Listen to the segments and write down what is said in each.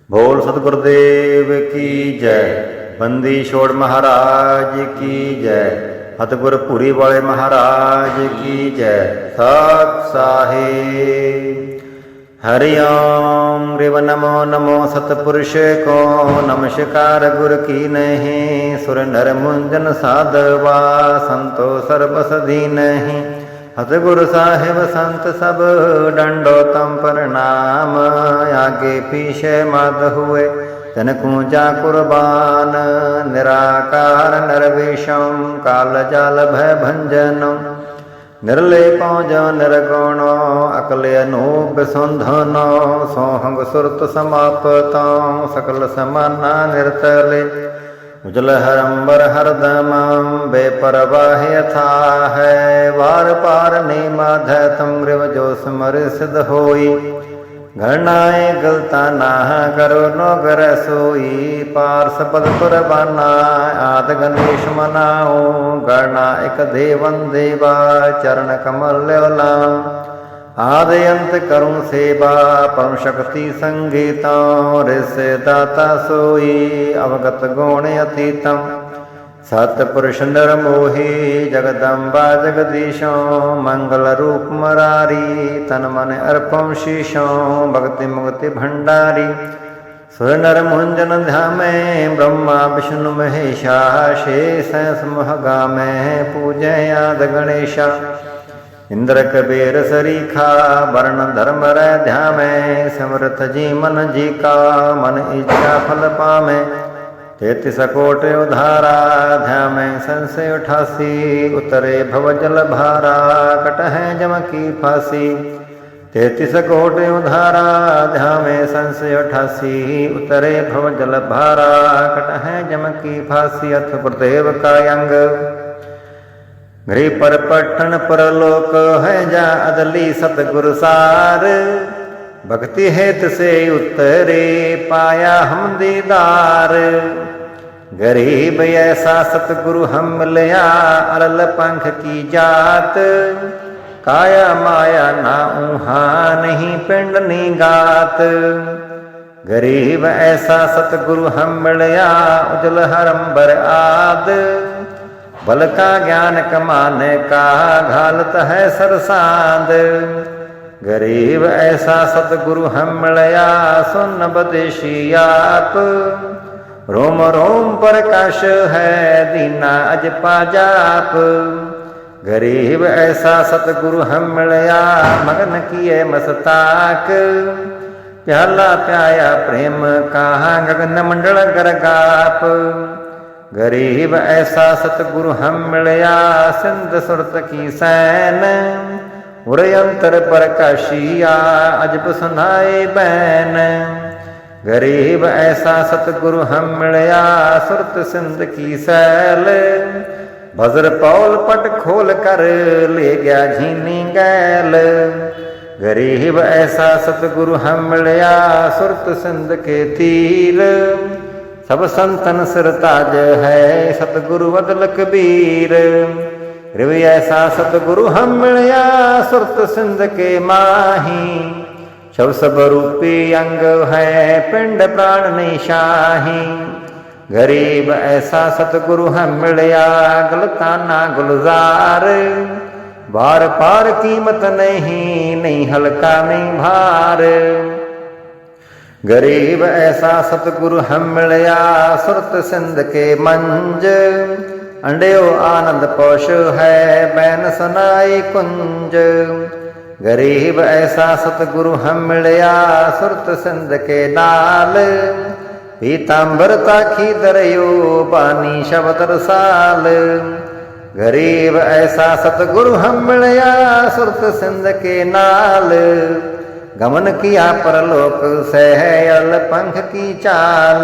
बोल सतगुरुदेव की जय। बंदी छोड़ महाराज की जय। सतगुर पुरी वाले महाराज की जय। सत साहिब। हरि ओम रिव नमो नमो सतपुरुष को नमस्कार गुर की नहीं। सुर नर मुंजन साधवा संतो सर्वस दीनहि। सतगुरु साहिब संत सब दंडोतम प्रणाम। आगे पीछे मत हुए तन कूजा कुर्बान। निराकार निर्विषम काल जाल भय भंजनम। निर्लेपो जो निर्गुणो अकल अनूप सुंधनो। सोहंग सुरत समापतो सकल समाना निर्तले। उजल हरंबर हरदम बेपरवाह यथा है। वार पार निमाध तुम ग्रीव जो स्मर सिद्ध होई। घरनाए गलता ना करो नो गर सोई। पार सपद पुरबाना आद गणेश मनाओ। गणना एक देवन देवा चरण कमल लाम। आदि अंत करूं सेवा परम शक्ति संगीता। ऋष दाता सोई अवगत गुण अतीतम। सतपुरुष निर्मोही जगदम्बा जगदीशो। मंगल रूप मरारी तन मन अर्पम शीशो। भक्ति मुक्ति भंडारी सुर नर मुंजन ध्यामे। ब्रह्मा विष्णु महेशा शेष समूह गामे। पूजय आद गणेशा इंद्र कबीर सरीखा। वर्ण धर्म रै ध्यामे। समृत जी मन जी का मन इच्छा फल पामे। 33 कोटि उधारा ध्यामे संशय 88। उतरे भव जल भारा कटहै जम की फांसी। 33 कोटि उधारा ध्यामे संशय 88। उतरे भव जल भारा कटहै जम की फांसी। अथ गुरुदेव का अंग गृह पर पट्टन परलोक है जा अदली सतगुरु सार। भक्ति हेत से उतरे पाया हम दीदार। गरीब ऐसा सतगुरु हम मिलया अरल पंख की जात। काया माया ना ऊहा नहीं पिंड निगात। गरीब ऐसा सतगुरु हम मिलया उजल हरंबर आद। बल का ज्ञान कमाने का घालत है सरसांद। गरीब ऐसा सतगुरु हम मिलया सुन बदेशी आप। रोम रोम प्रकाश है दीना अज पाजाप। गरीब ऐसा सतगुरु हम मिलया मगन किए मस्ताक। प्याला प्याया प्रेम कहाँ गगन मंडल गरगाप। गरीब ऐसा सतगुरु हम मिलया सिंध सुरत की सैन। उरयंतर प्रकाशिया अजब सुनाए बैन। गरीब ऐसा सतगुरु हम मिलया सुरत सिंध की सैल। भजर पौल पट खोल कर ले गया झीनी गैल। गरीब ऐसा सतगुरु हम मिलया सुरत सिंध के तीर। सब संतन सिर ताज है सतगुरु बदल कबीर। रिव ऐसा सतगुरु हम मिलया सुरत सिंध के माही। शव सब रूपी अंग है पिंड प्राण निशाही। गरीब ऐसा सतगुरु हम मिलया गलताना गुलजार। बार पार कीमत नहीं नहीं हल्का नहीं भार। गरीब ऐसा सतगुरु हम मिलया सुरत सिंध के मंज। अंड्यो आनंद पोष है बैन सुनाई कुंज। गरीब ऐसा सतगुरु हम मिलया सुरत सिंध के नाल। पीतांबर ताखी दरयो बानी शब्द रसाल। गरीब ऐसा सतगुरु हम मिलया सुरत सिंध के नाल। गमन किया परलोक से है अल पंख की चाल।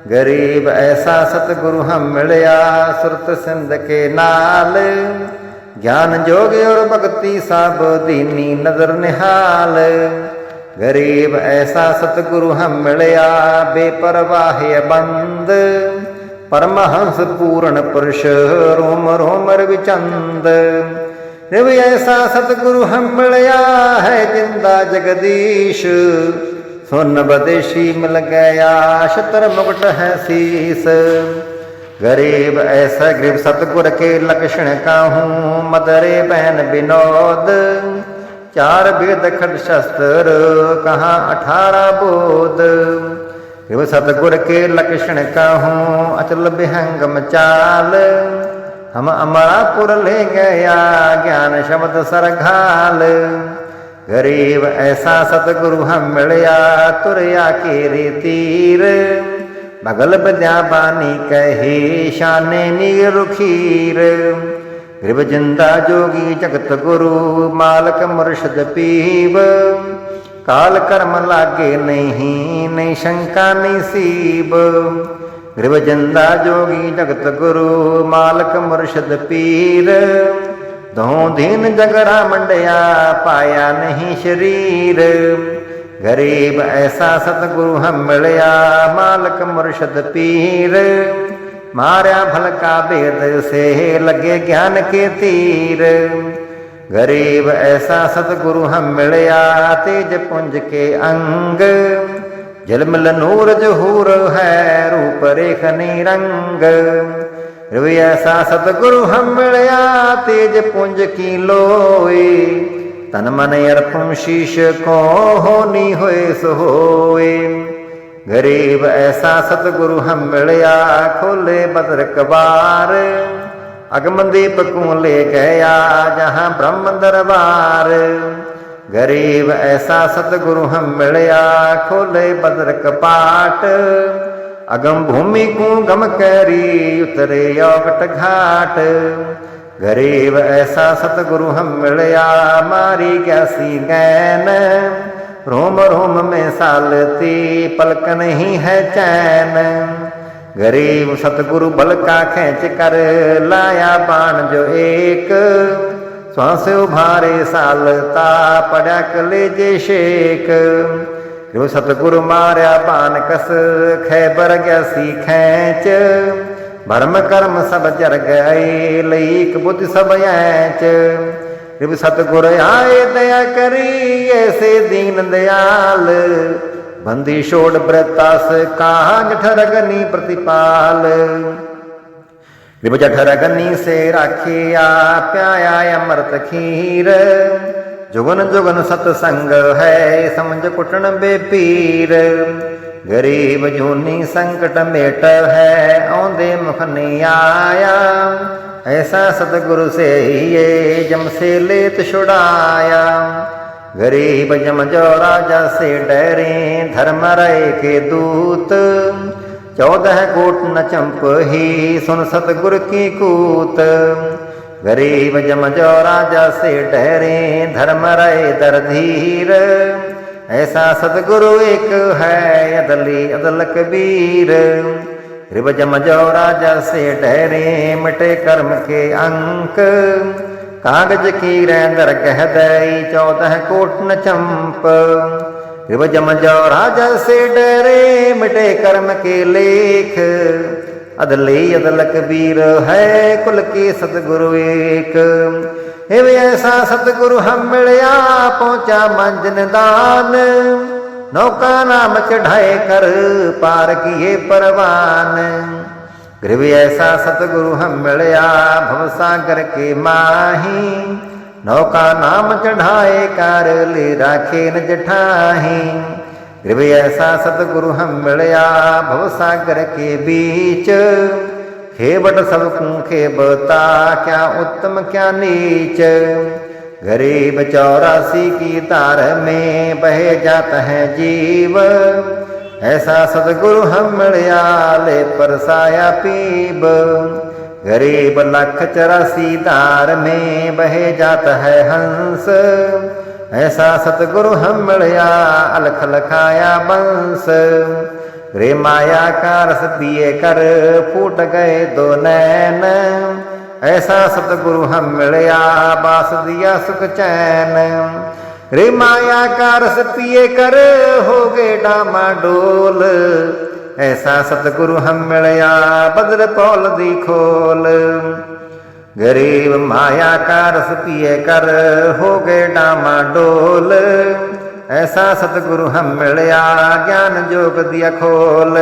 गरीब ऐसा सतगुरु हम मिलया सुरत सिंध के नाल। ज्ञान जोग और भक्ति सब दीनी नजर निहाल। गरीब ऐसा सतगुरु हम मिलया बेपरवाह बंद। परमहंस पूर्ण पुरुष रोम रोम रविचंद। रिव ऐसा सतगुरु हम मिलया है जिंदा जगदीश। सुन बदेशी मिल गया छत्र मुकुट है शीस। गरीब ऐसा गरीब सतगुर के लक्षण काहूँ मदरे बहन विनोद। चार वेद खड शस्त्र कहाँ 18 बोध। गरीब सतगुर के लक्षण काहूँ अचल विहंगम चाल। हम अमरापुर ले गया ज्ञान शब्द सरघाल। गरीब ऐसा सतगुरु हम मिलया तुरया के रे तीर। भगल विद्या बानी कहे शाने नीर रुखीर। गरीब जिंदा जोगी जगत गुरु मालक मुर्शद पीव। काल कर्म लागे नहीं नहीं शंका नहीं सीब। गरीब जिंदा जोगी जगत गुरु मालक मुर्शद पीर। दों दीन जगरा मंडया पाया नहीं शरीर। गरीब ऐसा सतगुरु हम मिलया मालक मुर्शद पीर। मार्या भलका वेद से लगे ज्ञान के तीर। गरीब ऐसा सतगुरु हम मिलया तेज पुंज के अंग। झलमिल नूर जहूर है रूप रेख निरंग। रवि ऐसा सतगुरु हम मिलया तेज पुंज की लोए। तन मन अर्पण शीश को होनी होए सो होए। गरीब ऐसा सतगुरु हम मिलया खोले बदर कबार। अगम दीप को ले गया जहाँ ब्रह्म दरबार। गरीब ऐसा सतगुरु हम मिलया खोले बदर कपाट। अगम भूमि को गम करी उतरे योगट घाट। गरीब ऐसा सतगुरु हम मिलया मारी ग्यासी गैन। रोम रोम में सालती पलक नहीं है चैन। गरीब सतगुरु बल का खेच कर लाया बाण जो एक। श्वास उभारे सालता पड़ा कलेजे शेक। जो सतगुरु मार्या बान कस खैबर ग्यासी खेच। भरम कर्म सब जर गए लईक बुद्धि सब ऐच। जब सतगुरु आए दया करी ऐसे दीन दयाल। बंदी छोड़ व्रतास कहा जठरगनी प्रतिपाल। जब जठरगनी से राखिया प्याया अमृत खीर। जुगन जुगन सतसंग है समझ कुटन बेपीर। गरीब जूनी संकट मेट है औंदे मुख नहीं आया। ऐसा सतगुरु से ये जम से लेत छुड़ाया। गरीब जम जो राजा से डरे धर्म रहे के दूत। 14 कोट न चंप ही सुन सतगुरु की कूत। गरीब जम जो राजा से डरे धर्म रहे दरधीर। ऐसा सतगुरु एक है अदली अदल कबीर। गरीब जम जो राजा से डरे मिटे कर्म के अंक। कागज की रेंदर कह दई 14 कोट न चंप। गरीब जम जो राजा से डरे मिटे कर्म के लेख। अदली अदल कबीर है कुल के सतगुरु एक। एवं ऐसा सतगुरु हम मिलया पहुंचा मंजन दान। नौका नाम चढ़ाए कर पार किए परवान। गरीब ऐसा सतगुरु हम मिलया भवसागर के माही। नौका नाम चढ़ाए कर ले राखे न जठाही। गरीब ऐसा सतगुरु हम मिलया भवसागर के बीच। खेबट सबकू खेबता क्या उत्तम क्या नीच। गरीब 84 की तार में बहे जाता है जीव। ऐसा सतगुरु हम मिलया ले परसाया पीब। गरीब 184 तार में बहे जाता है हंस। ऐसा सतगुरु हम मिलया अलख लखाया बंस। रे माया का रस पिए कर फूट गए 2 नैन। ऐसा सतगुरु हम मिलया बास दिया सुख चैन। रे माया का रस पिए कर हो गए डामाडोल। ऐसा सतगुरु हम मिलया बदर पौल दी खोल। गरीब माया का रस पिए कर हो गए डामाडोल। ऐसा सतगुरु हम मिलया ज्ञान जोग दिया खोल।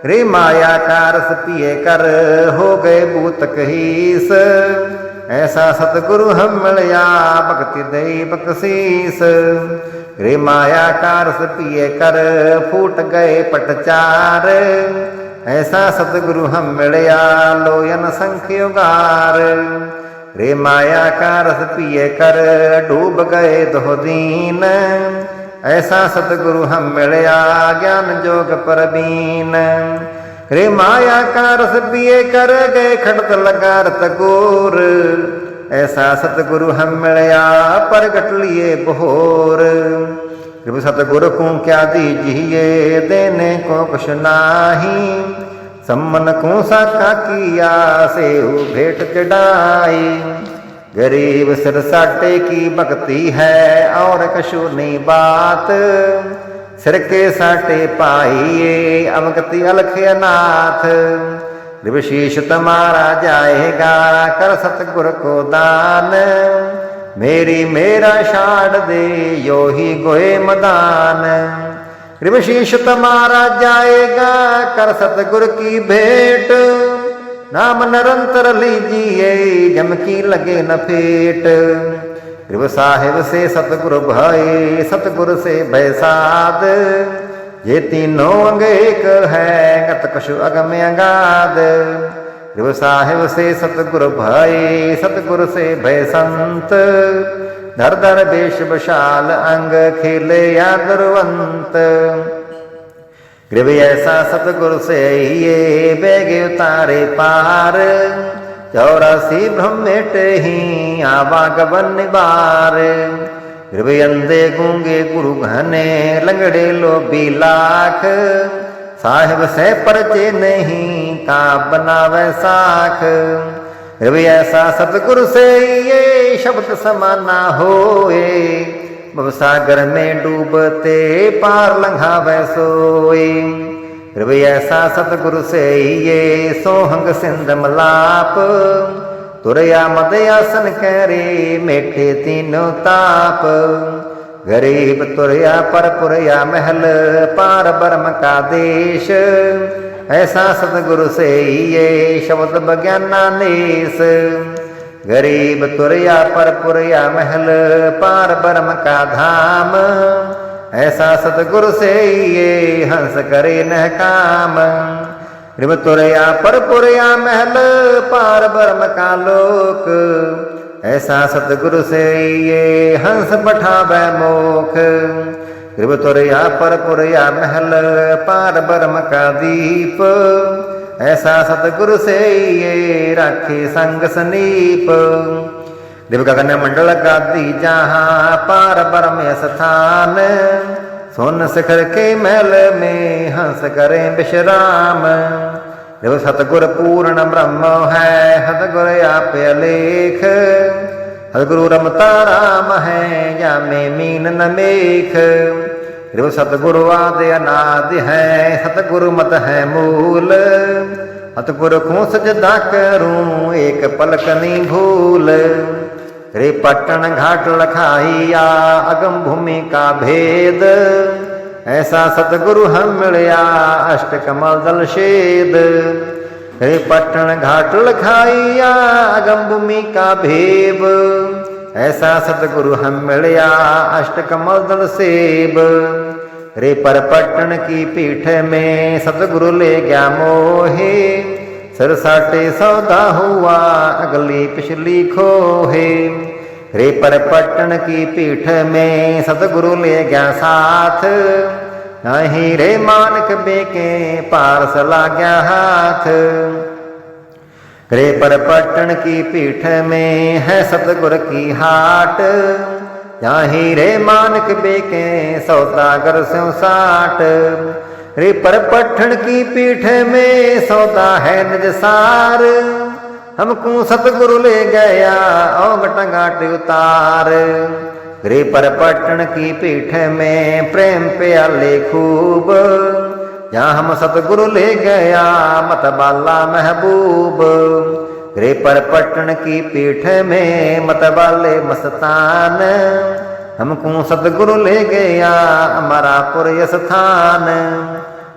रे माया का रस पिए कर हो गए भूत कहीस, ऐसा सतगुरु हम मिलया भक्ति दई बख्शीस। रे माया का रस पिए कर फूट गए पटचार, ऐसा सतगुरु हम मिलया लोयन संख्य उगार। रे माया का रस पिए कर डूब गए दो दीन, ऐसा सतगुरु हम मिलया ज्ञान जोग परबीन। रे माया का रस पिए कर गए खड़त लगा रतगोर, ऐसा सतगुरु हम मिलया प्रगट लिए बहोर। सतगुरु को क्या दीजिए देने को कुछ नाही, सम्मन को साका किया से भेंट चढ़ाई। गरीब सिर साटे की भक्ति है और कछु नहीं बात, सिर के साटे पाइए अवगति अलख अनाथ। शीश तुम्हारा जाएगा कर सतगुरु को दान, मेरी मेरा छाड़ दे यो ही गोए मदान। शीश तुम्हारा जाएगा कर सतगुरु की भेंट, नाम निरंतर लीजिए जम की लगे न फेट। साहिब से सतगुरु भय सतगुरु से भय साध, ये तीनों अंग एक है गत कछु अगम अगाध। साहिब से सतगुरु भय सतगुरु से भय संत, धर धर वेश विशाल अंग खेले या दुर्वंत। ऐसा सतगुरु से ये बेगे उतारे पार, 84 ब्रह्मेट ही आवागवन निबार। अंधे गूंगे गुरु घने लंगड़े लोभी लाख, साहिब से परचे नहीं का बनावे साख। ऐसा सतगुरु से ये शब्द समाना होए, सागर में डूबते पार लंघावे सोए। ऐसा सतगुरु से ये सोहंग सिंध मलाप, तुरया मदयासन करे मेठे तीनों ताप। गरीब तुरया परपुरया महल पार ब्रह्म का देश, ऐसा सतगुरु से ये शब्द बज्ञाना नेस। गरीब तुरया परपुरया महल पार ब्रह्म का धाम, ऐसा सतगुरु से ये हंस करे न काम। तुरया परपुरया महल पार ब्रह्म का लोक, ऐसा सतगुरु से ये हंस पठावे मोख। तुरया परपुरया महल पार ब्रह्म का दीप, ऐसा सतगुरु से ये राखे संग सनीप। दिव गगन मंडल गादी जहाँ पार ब्रह्म स्थान, सोन शिखर के महल में हंस करें विश्राम। देव सतगुर पूर्ण ब्रह्म है हतगुर आप अलेख, हतगुरु रमता राम है या में मीन न मेख। देव सतगुरु आदि अनादि है सतगुरु मत है मूल, हतगुरु को सजदा करूं एक पलक नहीं भूल। रे पट्टन घाट लखाइया अगम भूमि का भेद, ऐसा सतगुरु हम मिलया अष्ट कमल दल शेद। रे पट्टन घाट लखाइया अगम भूमि का भेद, ऐसा सतगुरु हम मिलया अष्ट कमल दल सेब। रे पर पट्टन की पीठ में सतगुरु ले गया मोहे, सिर साटे सौदा हुआ अगली पिछली खोहे। रे पर पट्टन की पीठ में सतगुरु ले गया साथ, नहीं रे मानक बेके पारस ला गया हाथ। रे पर पट्टन की पीठ में है सतगुरु की हाट, यहाँ रे मानक बेके सौदागर स्यों साठ। रे पर पट्टन की पीठ में सौदा है निज सार, हमको सतगुरु ले गया औंगट घाट उतार। रे पर पट्टन की पीठ में प्रेम प्याले खूब, यहाँ हम सतगुरु ले गया मतबाला महबूब। रे पर पट्टन की पीठ में मतबाले मस्तान, हमको सतगुरु ले गया अमरापुर स्थान।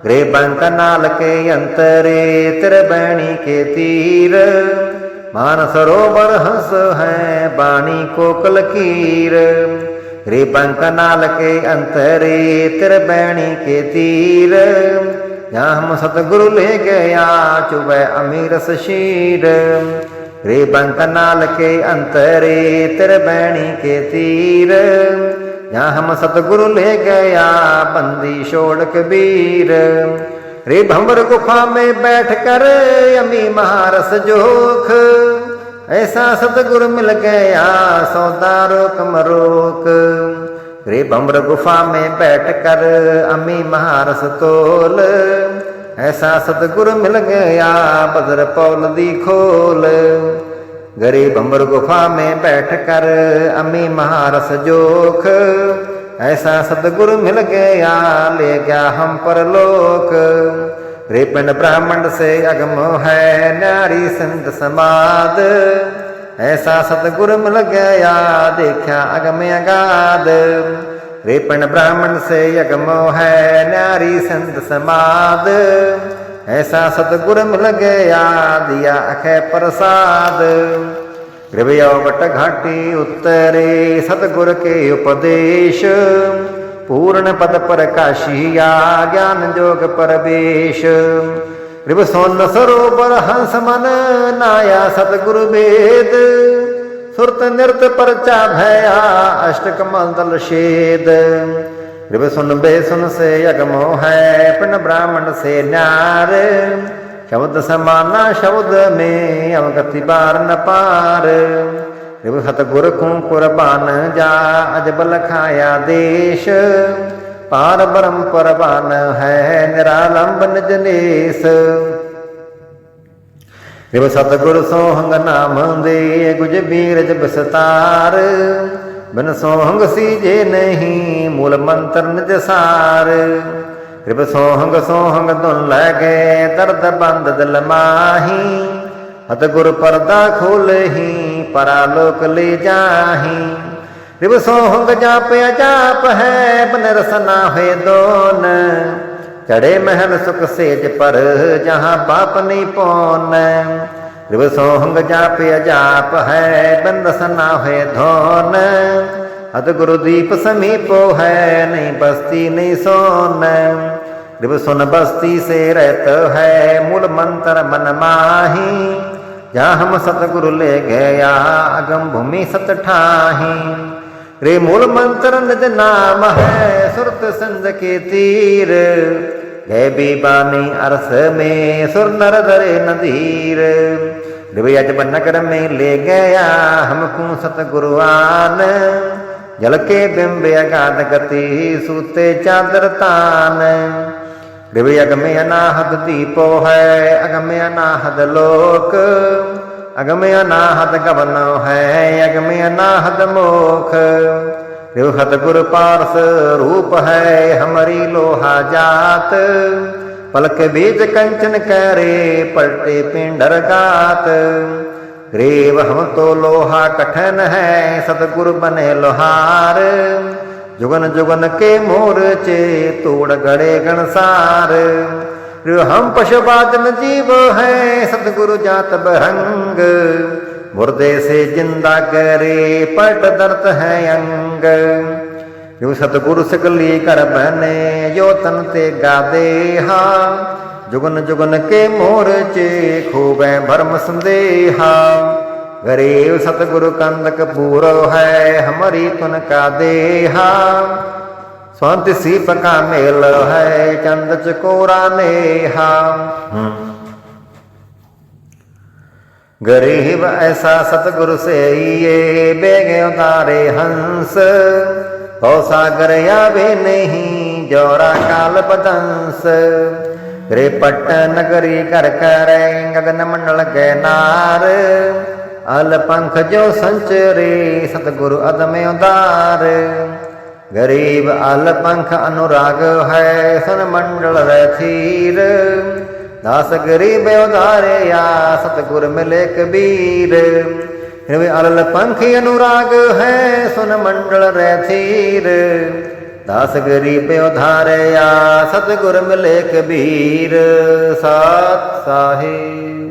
गृह बंक नाल के अंतरे त्रिवेणी के तीर, मान सरोवर हंस है बाणी कोकल कीर। गृह बंक नाल के अंतरे त्रिवेणी के तीर, जहाँ हम सतगुरु ले गया चुबे अमीरस शीर। गृह बंक नाल के अंतरे त्रिवेणी के तीर, जहाँ हम सतगुरु ले गया बंदी छोड़ कबीर। रे भंवर गुफा में बैठ कर यमी महारस जोख, ऐसा सतगुरु मिल गया सौदा रोक मरोक। रे भंवर गुफा में बैठ कर अमी महारस तोल, ऐसा सतगुरु मिल गया बदर पौल दी खोल। गरीब भंवर गुफा में बैठ कर अमी महारस जोख, ऐसा सतगुरु मिल गया ले गया हम परलोक। रे पिंड ब्राह्मण से अगम है नारी संत समाद, ऐसा सतगुरु मिल गया देखा अगम अगाध। रे पिंड ब्राह्मण से अगम है नारी संत समाद, ऐसा सतगुरु मिल गया दिया अखै प्रसाद। गृहवट घाटी उत्तरे सतगुर के उपदेश, पूर्ण पद प्रकाशिया ज्ञान जोग परवेश। गृह सोन सरोवर हंस मन नाया सतगुरु वेद, सुरत नृत परचा भया अष्टकमल दल छेद। गृह सुन बेसुन से अगमो है पिंड ब्राह्मण से न्यार, शब्द समाना शब्द में अवगति बार न पार। गृह सतगुर को कुर्बान जा अजबल खाया देश, पार ब्रह्म परवान है निरालंब निज नेस। गृह सतगुर सोहंग नाम दे गुज बीरज विस्तार, बिन सोहंग सीजे नहीं मूल मंत्र निज सार। गृह सोहंग सोहंग धुन लगे दर्द बंद दिल माही, हतगुर पर्दा खोल ही परालोक ले जाही। गृह सोहंग जाप अजाप है बन रसना हुए दोन, चढ़े महल सुख सेज पर जहाँ पाप नहीं पौन। गृह सोहंग जाप अजाप है बन रसना हुए धोन, अत गुरुदीप समीपो है नहीं बस्ती नहीं सोन। गृह सुन बस्ती से रहता है मूल मंत्र मन माही, जहाँ हम सतगुरु ले गया अगम भूमि सत ठाही। रे मूल मंत्र निज नाम है सुरत सिंध के तीर, गए बीबानी अरस में सुर नर धरे नदीर। अजब नगर में ले गया हमको सतगुरुआन, जल के बिंब अगाध गति सूते चादर तान। अगमे अनाहद दीपो है अगमे अनाहद लोक, अगमे अनाहद गवनो है अगमे अनाहद मोख। सतगुरु पारस रूप है हमारी लोहा जात, पलक बीज कंचन करे पलटे पिंडर गात। ग्रीव हम तो लोहा कठन है सतगुरु बने लोहार, जुगन जुगन के मोर्चे तोड़ गड़े गणसार। हम पशुपातन जीव है सतगुरु जात बरंग, मुर्दे से जिंदा करे पट दर्द है अंग। यो सतगुरु सकली कर बने यो तन ते गादेहा, जुगन जुगन के मोर्चे खूबे भरम संदेहा। गरीब सतगुरु कंदक पूरो है हमारी तुन का देहा, स्वांति सीप का मेल है चंद चकोरा नेहा। गरीब ऐसा सतगुरु से ये बेगे उतारे हंस, हो सागर यावे नहीं जोरा काल बदंस। रे पट्ट नगरी कर करे गगन मंडल के नार, अल पंख जो संचरे सतगुरु अदमे उदार। गरीब अल पंख अनुराग है सन मंडल रथीर, दास गरीब उदारे या सतगुर मिले कबीर। हिरवे अलल पंखी अनुराग है सुन मंडल रैथीर दास गरीब उधारया सतगुर मिले कबीर सात साहिब।